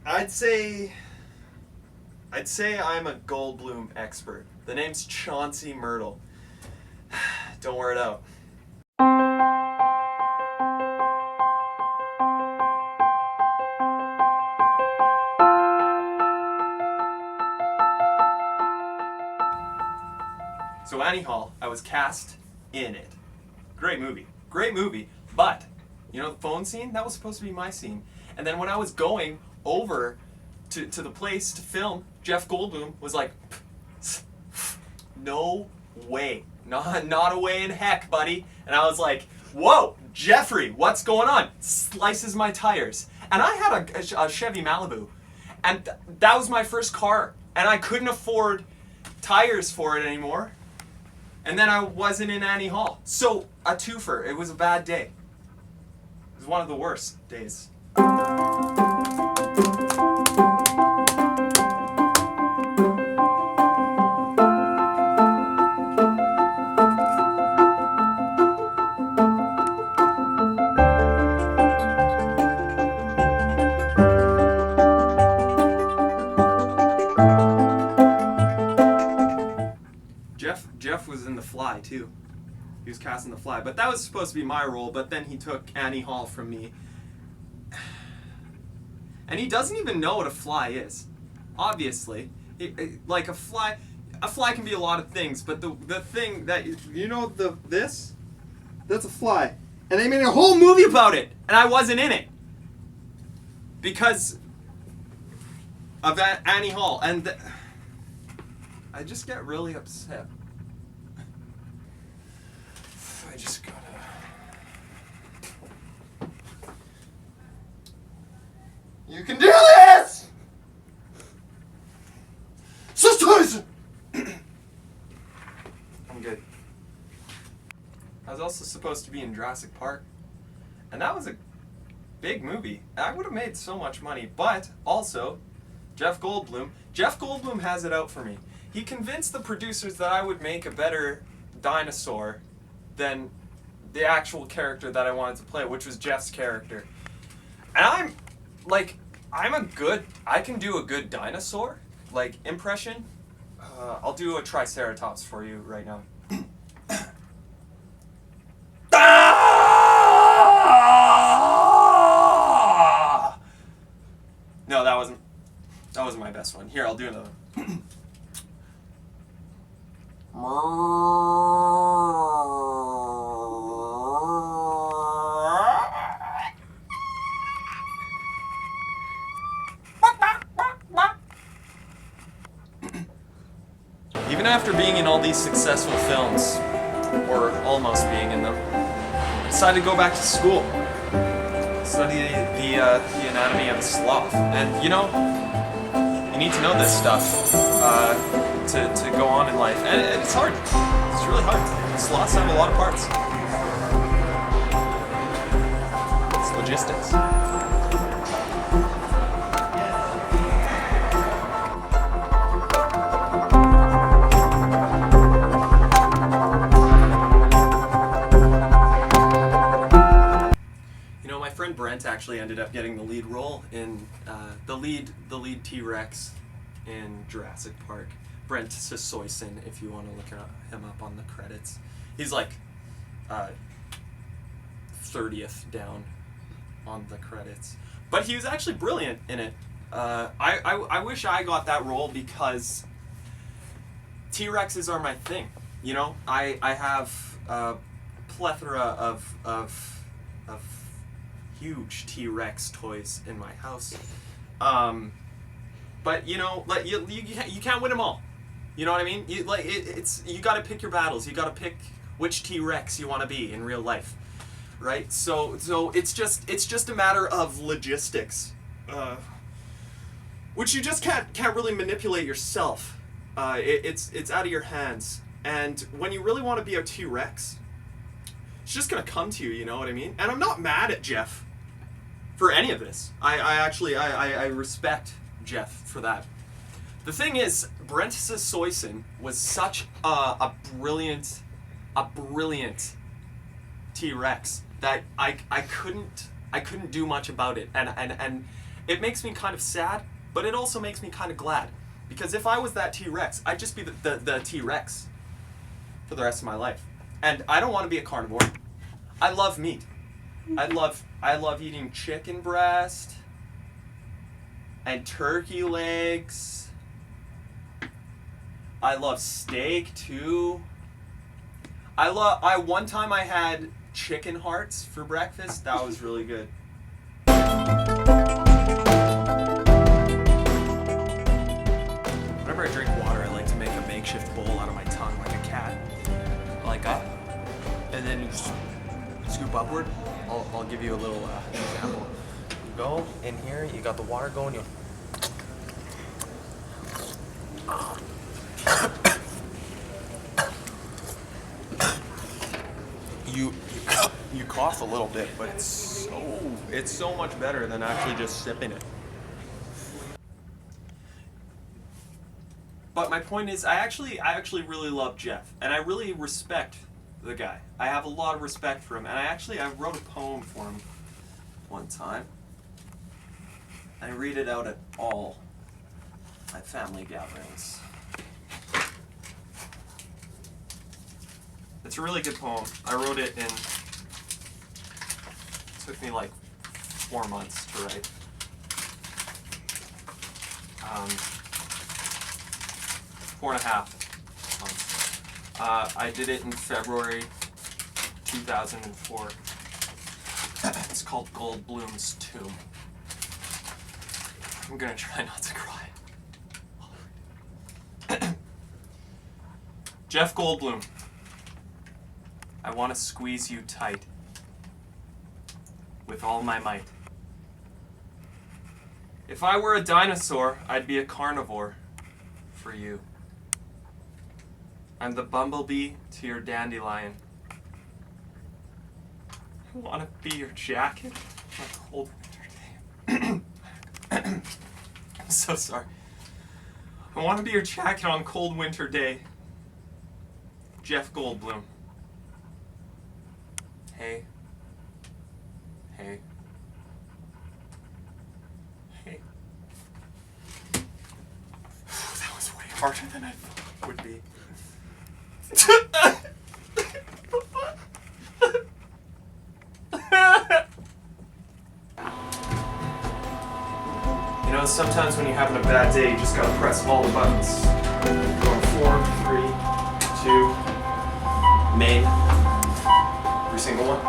I'd say I'm a Goldblum expert. The name's Chauncey Myrtle. Don't wear it out. So Annie Hall, I was cast in it. Great movie. Great movie. But, you know the phone scene? That was supposed to be my scene. And then when I was going over to the place to film, Jeff Goldblum was like, no way. Not a way in heck, buddy. And I was like, whoa, Jeffrey, what's going on? Slices my tires. And I had a Chevy Malibu. And that was my first car. And I couldn't afford tires for it anymore. And then I wasn't in Annie Hall. So, a twofer. It was a bad day. It was one of the worst days. Jeff was in The Fly too. He was cast in The Fly, but that was supposed to be my role. But then he took Annie Hall from me, and he doesn't even know what a fly is. Obviously, like a fly can be a lot of things. But the thing that that's a fly, and they made a whole movie about it, and I wasn't in it because of Annie Hall, and I just get really upset. I just gotta... You can do this! Sisters! I'm good. I was also supposed to be in Jurassic Park, and that was a big movie. I would have made so much money, but also, Jeff Goldblum has it out for me. He convinced the producers that I would make a better dinosaur than the actual character that I wanted to play, which was Jeff's character. And I can do a good dinosaur, like, impression. I'll do a Triceratops for you right now. No, that wasn't my best one. Here, I'll do another. Even after being in all these successful films, or almost being in them, I decided to go back to school, study the anatomy of a sloth. And you need to know this stuff to go on in life. And it's hard. It's really hard. Sloths have a lot of parts. It's logistics. My friend Brent actually ended up getting the lead role in the lead T-Rex in Jurassic Park. Brent Soyson, if you want to look him up on the credits. He's like 30th down on the credits. But he was actually brilliant in it. I wish I got that role because T-Rexes are my thing. I have a plethora of huge T-Rex toys in my house. But you can't win them all. You know what I mean? You got to pick your battles. You got to pick which T-Rex you want to be in real life, right? So it's just a matter of logistics, which you just can't really manipulate yourself. It's out of your hands. And when you really want to be a T-Rex, it's just gonna come to you. You know what I mean? And I'm not mad at Jeff for any of this. I respect Jeff for that. The thing is, Brent Soyson was such a brilliant T-Rex that I couldn't do much about it, and it makes me kind of sad, but it also makes me kind of glad. Because if I was that T-Rex, I'd just be the T-Rex for the rest of my life. And I don't want to be a carnivore. I love meat. I love eating chicken breast and turkey legs. I love steak too. One time I had chicken hearts for breakfast. That was really good. Whenever I drink water, I like to make a makeshift bowl out of my tongue like a cat. Like that. And then you just scoop upward. I'll give you a little example. You go in here, you got the water going, you cough a little bit, but it's so much better than actually just sipping it. But my point is, I actually really love Jeff, and I really respect the guy. I have a lot of respect for him, and I wrote a poem for him one time. I read it out at all my family gatherings. It's a really good poem. I wrote it it took me like 4 months to write. 4.5 months. I did it in February 2004. It's called Goldblum's Tomb. I'm gonna try not to cry. Jeff Goldblum. I want to squeeze you tight with all my might. If I were a dinosaur, I'd be a carnivore for you. I'm the bumblebee to your dandelion. I want to be your jacket on a cold winter day. I'm so sorry. I want to be your jacket on a cold winter day. Jeff Goldblum. Hey. Hey. Hey. That was way harder than I thought it would be. You know, sometimes when you're having a bad day, you just gotta press all the buttons. Going 4, 3, 2, main. Every single one.